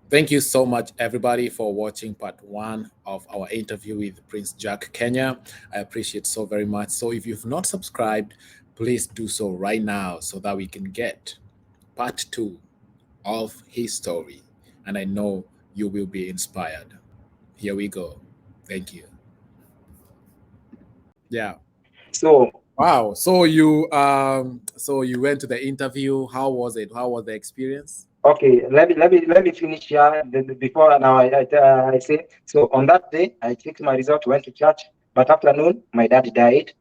Thank you so much, everybody, for watching part one of our interview with Prince Jack Kenya. I appreciate so very much. So, if you've not subscribed, please do so right now so that we can get part two of his story. And I know you will be inspired. Here we go. Thank you. Yeah. So Wow. So you went to the interview. How was it? How was the experience? okay, let me finish here before now I say so. On that day, I checked my result, went to church, but afternoon my dad died.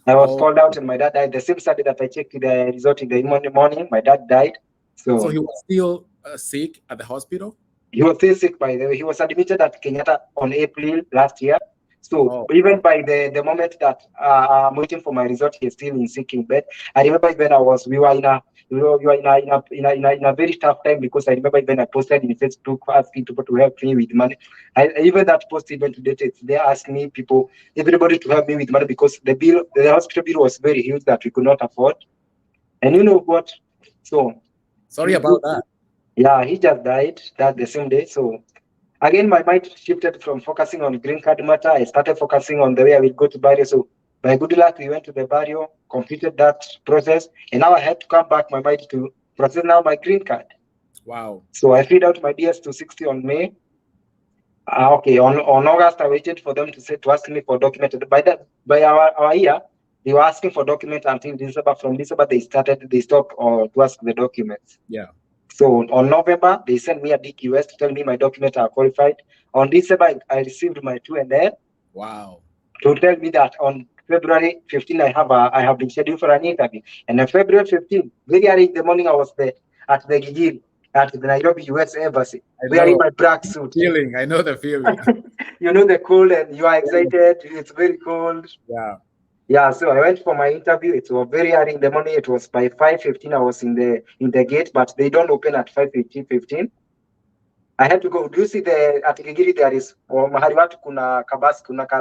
I was Oh, called out and my dad died. The same Saturday that I checked the result in the morning, my dad died. so So he was still sick at the hospital? he was still sick by the way. He was admitted at Kenyatta on April last year. So Oh, even by the moment that I'm waiting for my result, he's still in sick in bed. I remember even we were in a we were in a very tough time because I remember even I posted in Facebook asking people to help me with money. Even that post even to date, they asked me people, everybody to help me with money because the hospital bill was very huge that we could not afford. And you know what? So sorry about that. yeah, he just died that the same day. So again, my mind shifted from focusing on green card matter. I started focusing on the way I will go to burial. So by good luck, we went to the burial, completed that process, and now I had to come back my mind to process now my green card. Wow. So I filled out my DS-260 on May. Okay, on August, I waited for them to ask me for document. By our year, they were asking for document until December. From December, they stopped to ask the documents. Yeah. So on November, they sent me a DQS to tell me my documents are qualified. On December, I received my 2 and Wow. to tell me that on February 15, I have been scheduled for an interview. And on February 15, very early in the morning, I was there at the Gigil at the Nairobi US Embassy, I wearing know. my black suit. Feeling. I know the feeling. You know the cold and you are excited. It's very cold. Yeah. Yeah, so I went for my interview. It was very early in the morning. It was by 5:15. I was in the gate, but they don't open at 5:15. I had to go. Do you see the at Gigiri there is mahali watu kuna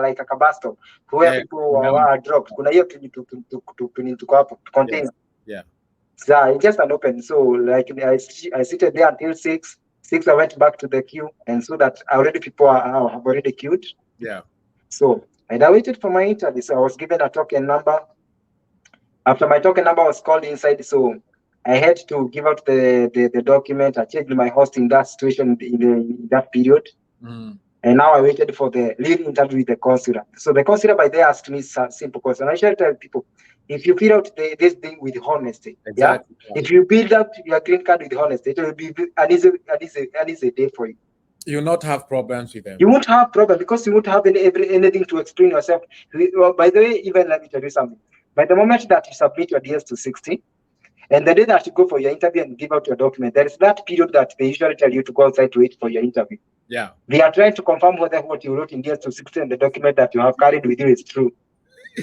like a bus stop where Yeah. people Remember. are dropped. Kuna hiyo tuko hapo container. Yes. Yeah. So it's just an open. So like I seated there until 6. 6 I went back to the queue and so that already people have already queued. Yeah. So and I waited for my interview. So I was given a token number. After my token number was called inside, so I had to give out the document. I checked my host in that situation in that period. Mm. And now I waited for the lead interview with the consular. So the consular by there asked me some simple question. I shall tell people, if you fill out this thing with honesty, yeah, Exactly. Yeah. if you build up your green card with honesty, it will be an easy day for you. You not have problems with them. You won't have problem because you won't have anything to explain yourself. Well, by the way, even let me tell you something. By the moment that you submit your DS-260, and the day that you go for your interview and give out your document, there is that period that they usually tell you to go outside to wait for your interview. Yeah. They are trying to confirm whether what you wrote in DS-260 and the document that you have carried with you is true.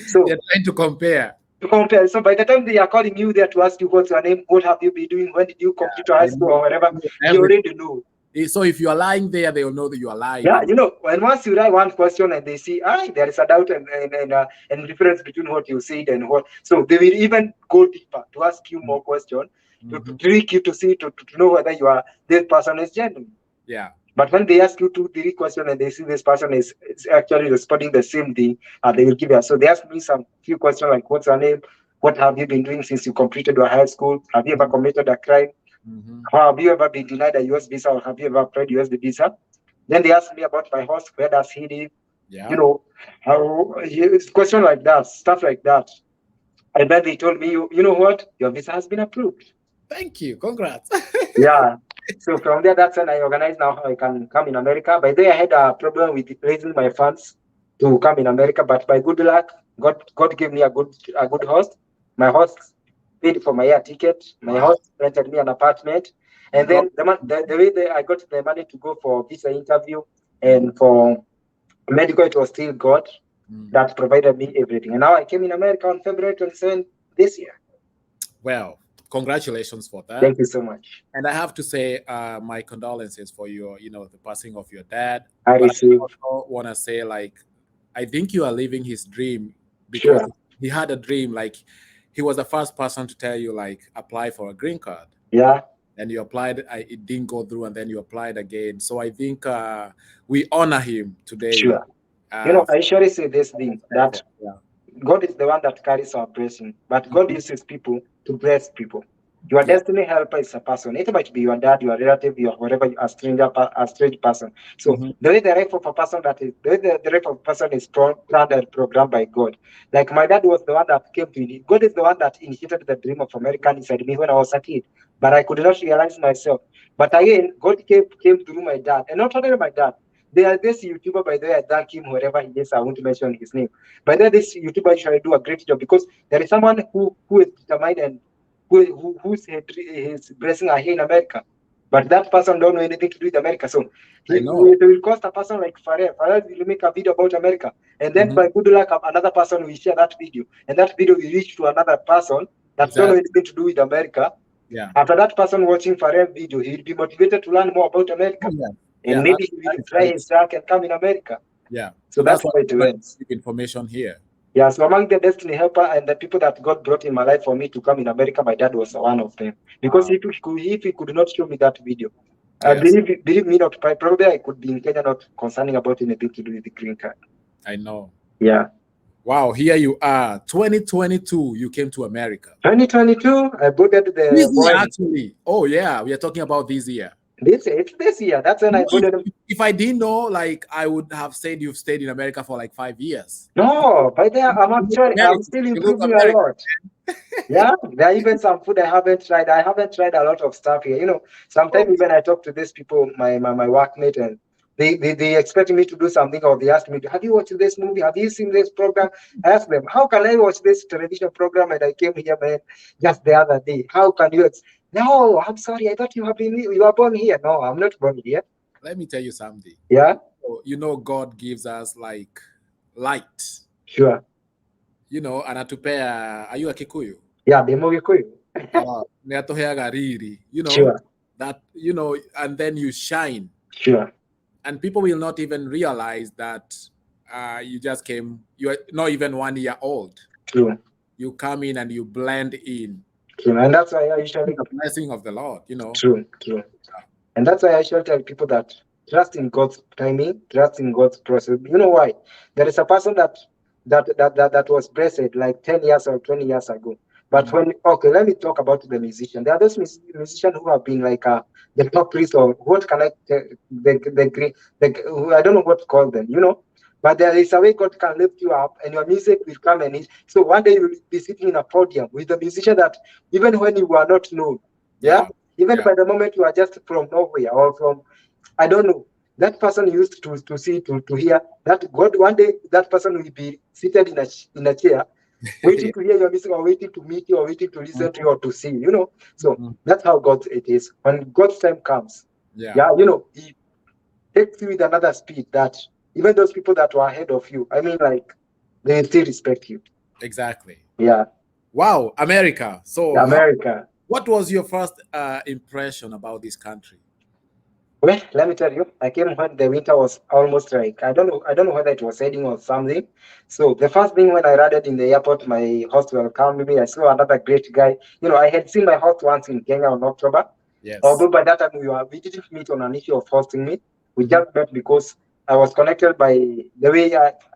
So They're trying to compare. to compare, so by the time they are calling you there to ask you what's your name, what have you been doing, when did you complete your high They school know, or whatever, they know they everything. already know. So if you are lying there, they will know that you are lying. Yeah, and once you write one question and they see, there is a doubt and difference between what you said and what, so they will even go deeper to ask you more questions to Mhm. trick you to see to know whether this person is genuine. Yeah. But when they ask you 2, 3 questions and they see this person is actually responding the same thing, they will give you. So they asked me some few questions like, what's your name? What have you been doing since you completed your high school? Have you ever committed a crime? Mm-hmm. Have you ever been denied a US visa or have you ever applied US visa? Then they asked me about my host, where does he live? You Yeah. know, how it's question like that, stuff like that. And then they told me, you know what? Your visa has been approved. Thank you. Congrats. Yeah. So from there, that's when I organized now how I can come in America. By then, I had a problem with raising my funds to come in America, but by good luck, God gave me a good host. My host paid for my air ticket. My Wow. host rented me an apartment, and God. then the way that I got the money to go for visa interview and for medical, it was still God Mm. that provided me everything. And now I came in America on February 27th this year. Well, congratulations for that. Thank you so much. And I have to say, my condolences for the passing of your dad. I But I received. also want to say, like, I think you are living his dream because Sure. he had a dream. Like, he was the first person to tell you, like, apply for a green card. Yeah. and you applied. It didn't go through, and then you applied again. So I think we honor him today. Sure. I usually say this thing that God is the one that carries our blessing, but God uses people to bless people. Your destiny helper is a person. It might be your dad, your relative, your whatever, a strange person. So the way the life of a person the life of a person is planned and programmed by God. Like my dad was the one that came to it. God is the one that initiated the dream of America inside me when I was a kid, but I could not realize myself. But again, God came through my dad, and not only my dad. There are this YouTuber, by the way, I thank him wherever he is. I won't mention his name. By the way, this YouTuber should do a great job because there is someone who is determined and whose blessing are here in America. But that person don't know anything to do with America. So it will cost a person like Farrell. Farrell will make a video about America. And then by good luck, another person will share that video. And that video will reach to another person that don't know anything to do with America. Yeah. After that person watching Farrell video, he will be motivated to learn more about America. And maybe he will try his luck and come in America. Yeah. So that's why it wins. Information here. Yeah, so among the destiny helper and the people that God brought in my life for me to come in America, my dad was one of them. Because if he could not show me that video, believe me not, probably I could be in Kenya not concerning about anything to do with the green card. I know. Yeah. Wow, here you are. 2022, you came to America. 2022, I boarded the this year, actually. Oh yeah, we are talking about this year. It's this year. That's when I boarded. If I didn't know, like I would have said you've stayed in America for like 5 years. No, by there I'm still improving a lot. Yeah, there are even some food I haven't tried. I haven't tried a lot of stuff here. Sometimes even I talk to these people, my workmate, and they expect me to do something, or they ask me, have you watched this movie? Have you seen this program? I ask them, how can I watch this television program? And I came here, man, just the other day. How can you? No, I'm sorry. I thought you were born here. No, I'm not born here. Let me tell you something. Yeah. God gives us like light. Sure. Anatupea. Are you a Kikuyu? Yeah, the Kikuyu. Sure. That and then you shine. Sure. And people will not even realize that you just came. You are not even 1 year old. True. You come in and you blend in. True. And that's why I usually the blessing of the Lord. True. And that's why I usually tell people that trust in God's timing, trust in God's process. You know why? There is a person that was blessed like 10 years or 20 years ago. But let me talk about the musician. There are those musicians who have been like the top priest, or what can I I don't know what to call them, But there is a way God can lift you up, and your music will come so one day you will be sitting in a podium with a musician that even when you were not known, by the moment you are just from nowhere or from, I don't know, that person used to see, to hear that God, one day that person will be seated in a chair, waiting to hear your music, or waiting to meet you, or waiting to listen to you, or to see, So that's how God it is. When God's time comes, He takes you with another speed that even those people that were ahead of you, they still respect you. Exactly. Yeah. Wow, America. So America. What was your first impression about this country? Well, let me tell you, I came when the winter was almost like, I don't know whether it was raining or something. So the first thing when I landed in the airport, my host welcomed me. I saw another great guy. I had seen my host once in Kenya in October. Yes. Although by that time we didn't meet on an issue of hosting me. We just met because I was connected by the way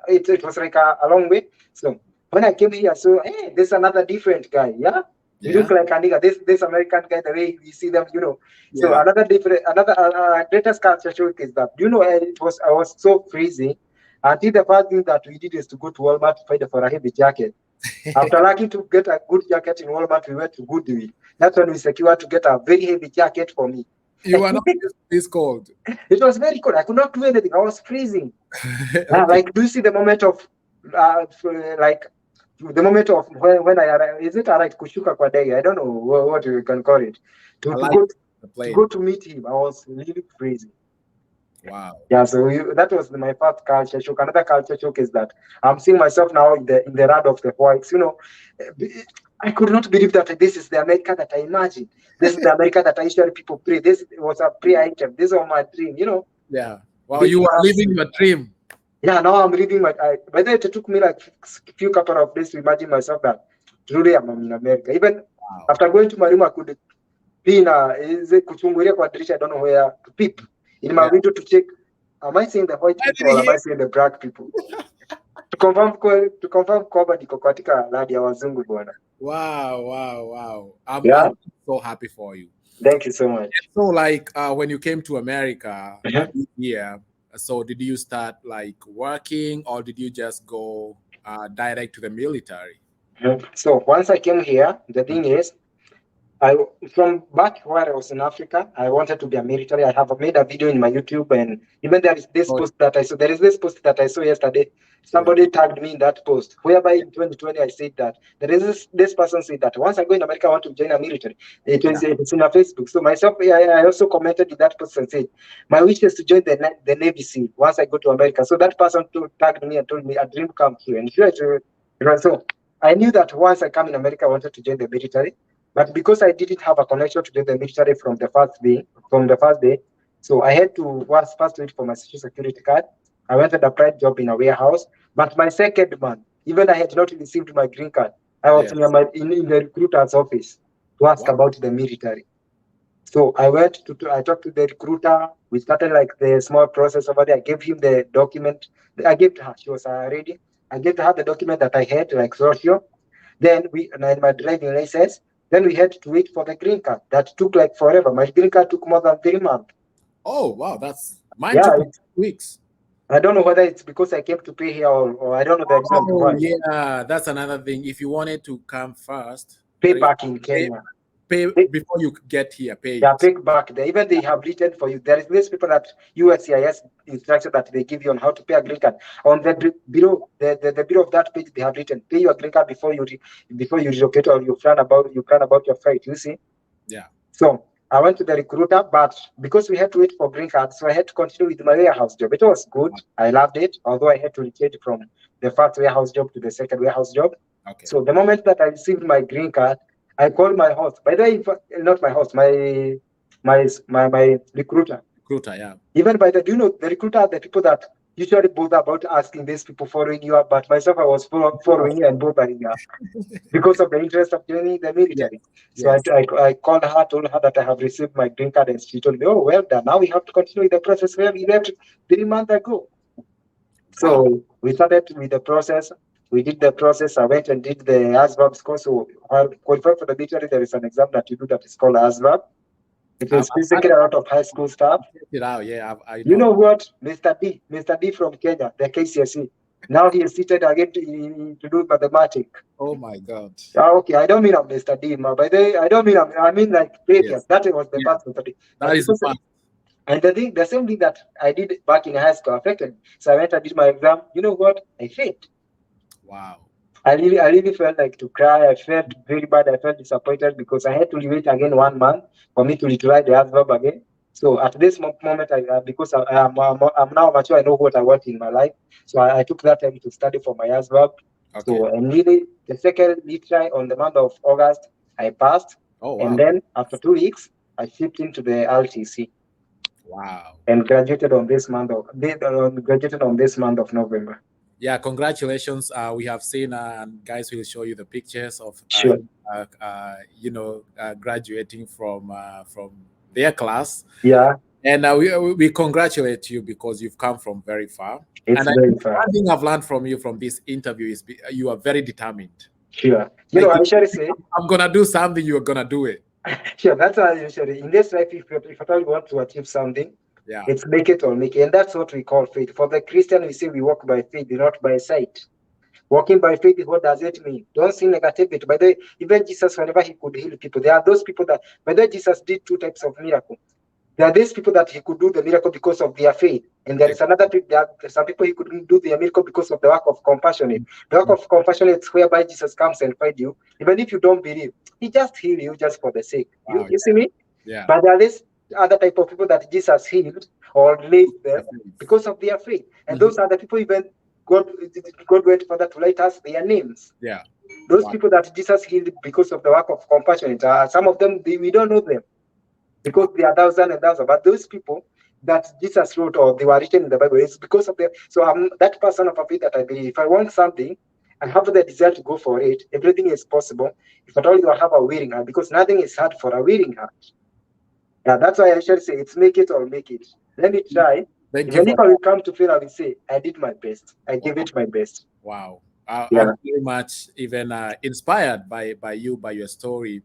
it was like a long way. So when I came here, I saw, hey, there's another different guy. Yeah. You look like a nigga. This American guy, the way we see them, So another greatest culture shock is that, I was so freezing until the first thing that we did is to go to Walmart to find for a heavy jacket. After lucky to get a good jacket in Walmart, we went to Goodwill. That's when we secured to get a very heavy jacket for me. You were not this cold. It was very cold. I could not do anything. I was freezing. Like, do you see the moment of the moment of when I arrived? Is it alright kushuka kwa dege? I don't know what you can call it. To go to meet him, I was really freezing. Wow. Yeah, so that was my first culture shock. Another culture shock is that I'm seeing myself now in the land of the whites. I could not believe that this is the America that I imagined. This is the America that I usually people pray. This was a prayer item. This was my dream. Yeah. Wow, you were living your dream. Yeah, now I'm living my. By the way, it took me like a few couple of days to imagine myself that truly I'm in America. Even after going to my room, I could Pina is kuchungulia kwa dirisha, I don't know where to peep in my window to check, am I seeing the white I people didn't or am hear. I seeing the black people? To confirm kwamba niko katika land ya wazungu bwana. Wow. Yeah, I'm so happy for you. thank you so much. So like when you came to America Mhm. this year, so did you start like working or did you just go direct to the military? So once I came here, the thing is, I from back where I was in Africa, I wanted to be a military. I have made a video in my YouTube, and even there is this Oh, post that I saw. There is this post that I saw yesterday. yeah. Somebody tagged me in that post, whereby in 2020 I said that there is this person said that once I go in America, I want to join a military. It's in a Facebook. So myself, I also commented in that post and said my wish is to join the Navy SEAL once I go to America. So that person tagged me and told me a dream come true. And sure, so I knew that once I come in America, I wanted to join the military. But because I didn't have a connection to the military from the first day, so I had to first wait for my social security card. I went and applied job in a warehouse. But my second month, even I had not received my green card, I was Yes. in the recruiter's office to ask Wow. about the military. So I talked to the recruiter. We started like the small process over there. I gave him the document. I gave to her. She was ready. I gave to her the document that I had, like social. Then and my driving license. Then we had to wait for the green card. That took like forever. My green card took more than 3 months. Oh wow, that's mine Yeah, took 2 weeks. I don't know whether it's because I came to pay here or I don't know the reason Oh why. yeah, that's another thing. If you wanted to come first, Pay there is back in pay, Kenya. pay Pay, before you get here. Pay yeah, it. pay back there. Even they have written for you. There is this people that USCIS instruction that they give you on how to pay a green card. On the bureau, the bureau of that page, they have written pay your green card before you relocate or you plan about your flight. You see. Yeah. So I went to the recruiter, but because we had to wait for green card, so I had to continue with my warehouse job. It was good. I loved it, although I had to rotate from the first warehouse job to the second warehouse job. Okay. So the moment that I received my green card, I called my host. By the way, not my host, my recruiter. Recruiter, yeah. Even by the, do you know, the recruiter are the people that usually bother about asking these people following you up. But myself, I was following you and bothering you because of the interest of joining the Yes. military. So Yes. I called her, told her that I have received my green card, and she told me, "Oh, well done. Now we have to continue with the process where we left 3 months ago." Wow. So we started with the process. We did the process. I went and did the ASVAB score. So while qualified for the military, there is an exam that you do that is called ASVAB. It I've is basically a lot of high school stuff. checked it out. Yeah, I You know. know what? Mr. D from Kenya, the KCSE. Now he is seated again to do mathematics. Oh my God. Okay, I don't mean I'm Mr. D, by the way, I don't mean I mean like previous. Yes. That was the Yeah. past Mr. D. That But is the because part. and the same thing that I did back in high school affected me. So I went and did my exam. You know what? I failed. Wow. I really felt like to cry. I felt very bad. I felt disappointed because I had to wait again 1 month for me to retry the ASVAB again. So at this moment, because I'm now mature, I know what I want in my life. So I took that time to study for my ASVAB. Okay. So and really, the second retry on the month of August, I passed. Oh And wow. then after 2 weeks, I shipped into the LTC Wow. and graduated on this month of November. Yeah, congratulations. We have seen, and guys will show you the pictures of Sure. him, graduating from their class. Yeah, And we congratulate you because you've come from very far. it's And I very think far. one thing I've learned from you from this interview is you are very determined. Sure. You know, Like I you, usually say, I'm gonna do something, you're gonna do it. sure, that's how I usually, in this life, if at all you want to achieve something, Yeah. it's make it or make it. And that's what we call faith. For the Christian, we say we walk by faith, not by sight. Walking by faith, what does it mean? Don't see negativity. By the way, even Jesus, whenever he could heal people, there are those people that, by the way, Jesus did two types of miracle. There are these people that he could do the miracle because of their faith. And there is another people, there are some people he couldn't do the miracle because of the work of compassion. The work of compassion is whereby Jesus comes and find you. Even if you don't believe, he just heal you just for the sake. Wow. You see me? Yeah. But there are this other type of people that Jesus healed or raised them because of their faith. And those are the people even God went further to write us their names. Yeah. Those people that Jesus healed because of the work of compassion. Some of them, we don't know them because they are thousands and thousands. But those people that Jesus wrote or they were written in the Bible, it's because of them. So I'm that person of a faith that I believe if I want something, and have the desire to go for it, everything is possible if at all you have a willing heart, because nothing is hard for a willing heart. Yeah, that's why I should say it's make it or make it. Let me try. Thank you Even for if I will come to fail, I will say I did my best. I gave it my best. wow. Yeah, I'm very much even inspired by you, by your story.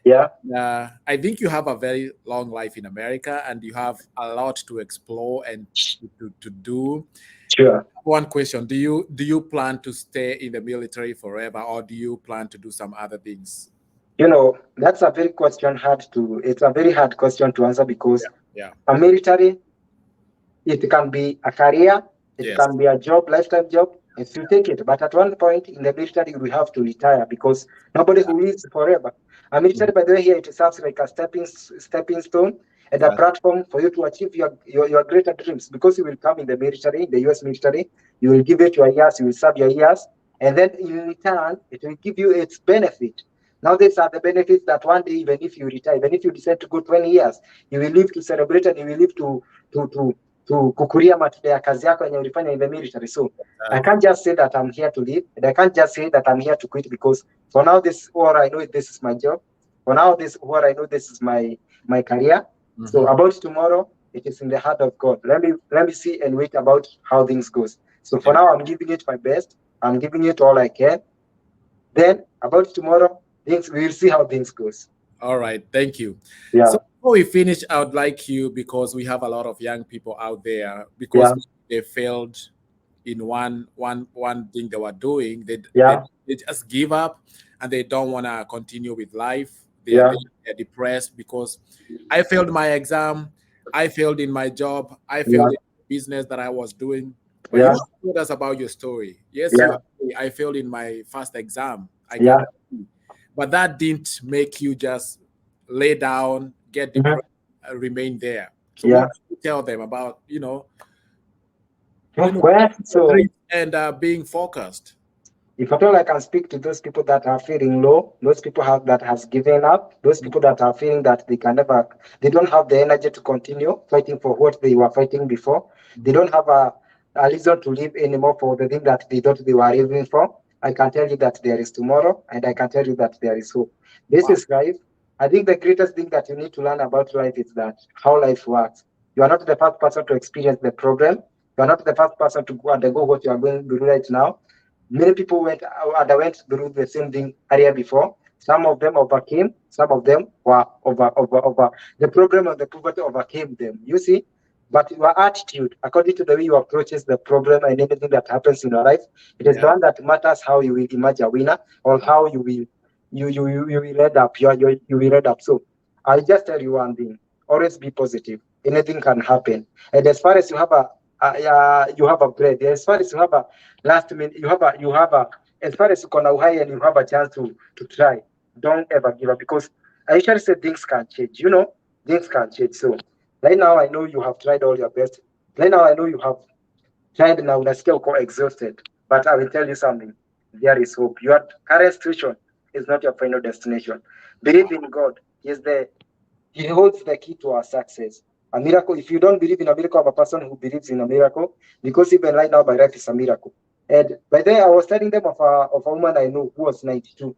yeah, I think you have a very long life in America, and you have a lot to explore and to do. sure. One question: do you plan to stay in the military forever, or do you plan to do some other things? That's a very question hard to. It's a very hard question to answer because Yeah. a military, it can be a career, it Yes. can be a job, lifetime job, if you take it. But at one point in the military, we have to retire because nobody who lives forever. A military, by the way, here it serves like a stepping stone and a Yeah. platform for you to achieve your greater dreams. Because you will come in the military, the US military, you will give it your years, you will serve your years, and then in return, it will give you its benefit. Now, these are the benefits that one day, even if you retire, even if you decide to go 20 years, you will live to celebrate and you will live to kukuria matunda ya kazi yako yenye ulifanya in the military. So I can't just say that I'm here to live, and I can't just say that I'm here to quit because for now this what I know this is my job. For now this what I know this is my career. So Mhm. about tomorrow, it is in the heart of God. Let me see and wait about how things goes. So for Yeah. now, I'm giving it my best. I'm giving it all I can. Then about tomorrow, things we will see how things goes. All right. Thank you. So Yeah, before we finish, I would like you, because we have a lot of young people out there, because yeah, they failed in one thing they were doing, yeah, they just give up, and they don't want to continue with life. yeah, They're depressed because I failed my exam, I failed in my job, I yeah, failed in the business that I was doing. But yeah, you told us about your story. Yes, you yeah, agree, I failed in my first exam. I yeah. can, but that didn't make you just lay down, get Mhm. depressed, remain there. So Yeah. what do you tell them about, Well, the so dream and being focused? if at all I can speak to those people that are feeling low, those people have that has given up, those people that are feeling that they can never, they don't have the energy to continue fighting for what they were fighting before. They don't have a reason to live anymore for the thing that they thought they were living for. I can tell you that there is tomorrow, and I can tell you that there is hope. This Wow. is life. I think the greatest thing that you need to learn about life is that how life works. You are not the first person to experience the problem. You are not the first person to go undergo what you are going through right now. Many people underwent through the same thing earlier before. Some of them overcame, some of them were over. The problem of the poverty overcame them. You see, but your attitude, according to the way you approaches the problem and anything that happens in your life, it is the Yeah. one that matters how you will emerge a winner or how you will end up. You will end up. So I'll just tell you one thing: always be positive. Anything can happen, and as far as you have a bread, as far as you have a last minute, you have a as far as you can uhai and you have a chance to try, don't ever give up because I usually say things can change. Things can change. So right now I know you have tried all your best. Right now I know you have tried now unasikia uko exhausted, but I will tell you something. There is hope. Your current situation is not your final destination. Believe in God. He holds the key to our success. A miracle, if you don't believe in a miracle, of a person who believes in a miracle, because even right now, my life is a miracle. And by then, I was telling them of a woman I know who was 92.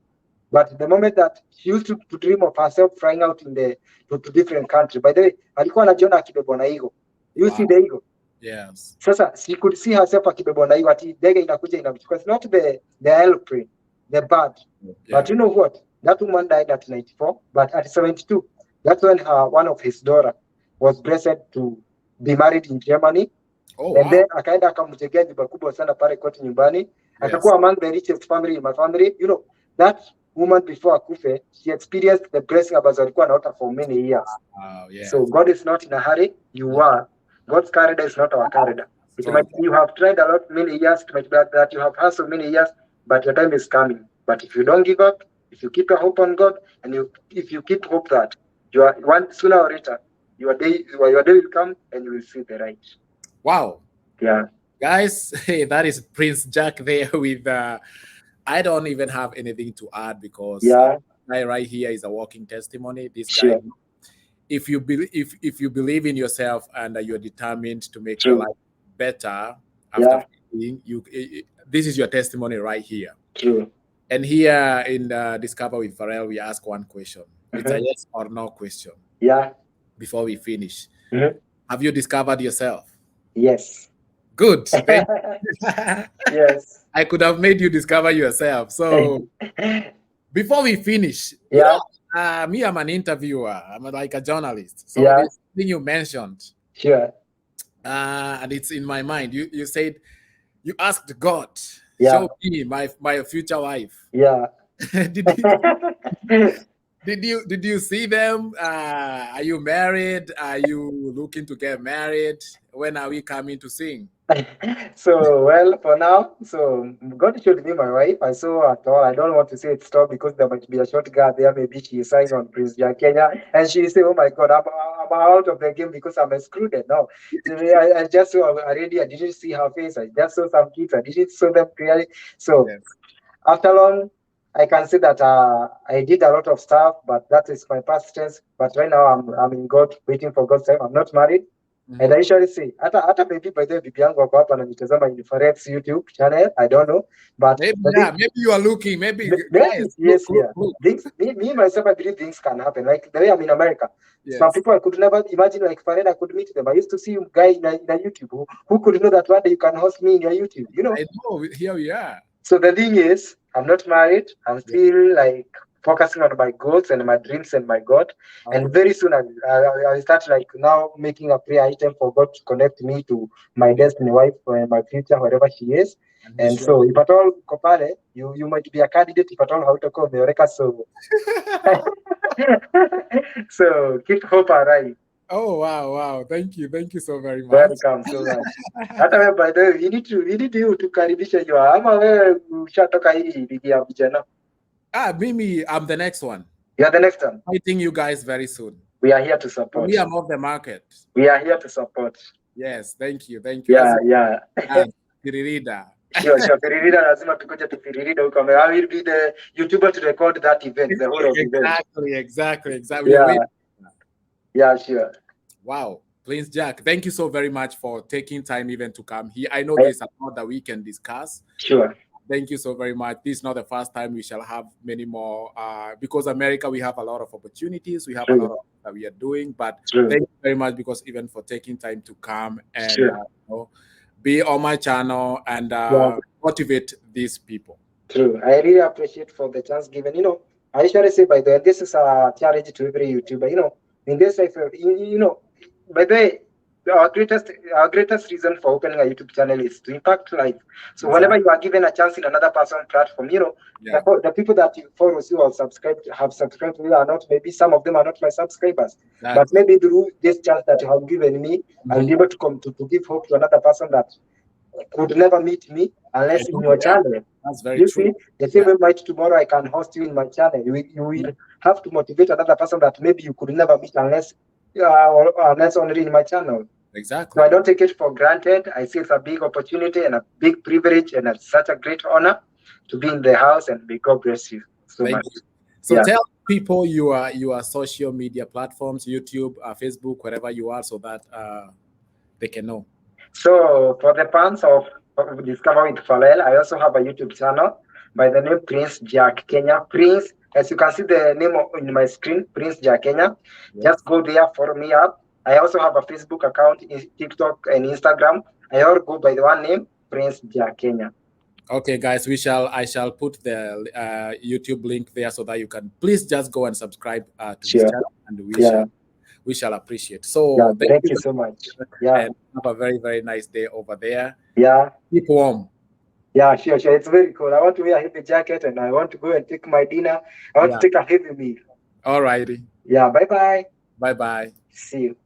But the moment that she used to dream of herself flying out to different country. By the way, alikuwa anajiona akibebwa na eagle. You see Wow. the eagle? Yes. Sasa she could see herself akibebwa na hiyo ati ndege inakuja inamchukua. It's not the airplane, the bird. Yeah. But you know what? That woman died at 94, but at 72, that's when one of his daughter was blessed to be married in Germany. Oh, And wow. then akaenda akamjengea nyumba kubwa sana pale kwetu nyumbani. Yes. Akakuwa among the richest family in my family. That woman before akufe, she experienced the blessing ambazo alikuwa anaota for many years. Wow. So Yes. God is not in a hurry. You are. God's calendar is not our calendar. It Strong. might you have tried a lot many years. It might be that you have hustled many years, but your time is coming. But if you don't give up, if you keep your hope on God, and if you keep hope that you are one sooner or later, your day will come and you will see the right. Wow. Yeah. Guys, hey, that is Prince Jack there with I don't even have anything to add because Yeah. guy right here is a walking testimony. This guy, Sure. if you believe in yourself and you're determined to make your True. life better after Yeah. failing, this is your testimony right here. True. And here in Discover with Pharrell, we ask one question. It's a yes or no question. Yeah. Before we finish, have you discovered yourself? Yes. Good. Yes. I could have made you discover yourself. So before we finish, yeah. Me, I'm an interviewer. I'm like a journalist. So yeah. this thing you mentioned, sure, and it's in my mind. You said you asked God, yeah. show me my future wife. Yeah. Did you see them? Are you married? Are you looking to get married? When are we coming to sing? So, well, for now, so God showed me my wife. I saw at all. I don't want to say it stop because there might be a short girl there. Maybe she is signed on Pince Jack Kenya, and she say, "Oh my God, I'm out of the game because I'm excluded." No, so I just saw already. I didn't see her face. I just saw some kids. I didn't see them clearly. So yes. After long, I can say that I did a lot of stuff, but that is my past tense. But right now, I'm in God, waiting for God's time. I'm not married. And I usually say, hata maybe by the way, bibi yangu wako hapa ananitazama in Forex YouTube channel. I don't know, but maybe you are looking. Maybe guys, yes, look. Things, me myself, I believe things can happen. Like the way I'm in America, some people I could never imagine. Like Fared, I could meet them. I used to see you guy in YouTube. Who could know that one day you can host me in your YouTube? You know. I know. Here we are. So the thing is, I'm not married. I'm still like focusing on my goals and my dreams and my God. Okay. And very soon I'll start like now making a prayer item for God to connect me to my destiny wife or my future, wherever she is. And so if at all Kopale, you might be a candidate if at all how to call Meoreka. So so keep hope alive. Oh wow. Thank you so very much. Welcome so much. Hata by the way, we need you to karibisha you. Ama wewe ushatoka hii ligi ya vijana. Mimi, I'm the next one. You are the next one. Meeting you guys very soon. We are here to support. We are off the market. We are here to support. Yes, thank you. Yeah. Firirida. Sure. Firirida lazima tukuje tu Firirida huko. I will be the YouTuber to record that event, the whole of the event. Exactly. Yeah, sure. Wow. Pince Jack, thank you so very much for taking time even to come here. I know there's a lot that we can discuss. Sure. Thank you so very much. This is not the first time. We shall have many more because America, we have a lot of opportunities. We have a lot of that we are doing. But thank you very much because even for taking time to come and be on my channel and motivate these people. True. I really appreciate for the chance given. You know, I usually say by the way, this is a challenge to every YouTuber. You know, in this life, you know, by the way, our greatest reason for opening a YouTube channel is to impact life. So whenever you are given a chance in another person's platform, you know, the people that you follow you or have subscribed to you are not, maybe some of them are not my subscribers. But maybe through this chance that you have given me, I'll be able to come to give hope to another person that could never meet me unless in your channel. That's very true. See, the same way might tomorrow I can host you in my channel. You will have to motivate another person that maybe you could never meet unless only in my channel. Exactly. So I don't take it for granted. I see it's a big opportunity and a big privilege and it's such a great honor to be in the house, and may God bless you so much. So tell people your social media platforms, YouTube, Facebook, wherever you are, so that they can know. So for the fans of Discover with Pharrell, I also have a YouTube channel by the name Pince Jack Kenya. Prince, as you can see the name on my screen, Pince Jack Kenya. Just go there, follow me up. I also have a Facebook account, TikTok, and Instagram. I all go by the one name, Pince Jack Kenya. Okay, guys, I shall put the YouTube link there so that you can please just go and subscribe to this channel, and we shall appreciate. So thank you so much. And have a very, very nice day over there. Keep warm. Yeah, sure. It's very cool. I want to wear a heavy jacket and I want to go and take my dinner. I want to take a heavy meal. All righty. Yeah, bye-bye. Bye-bye. See you.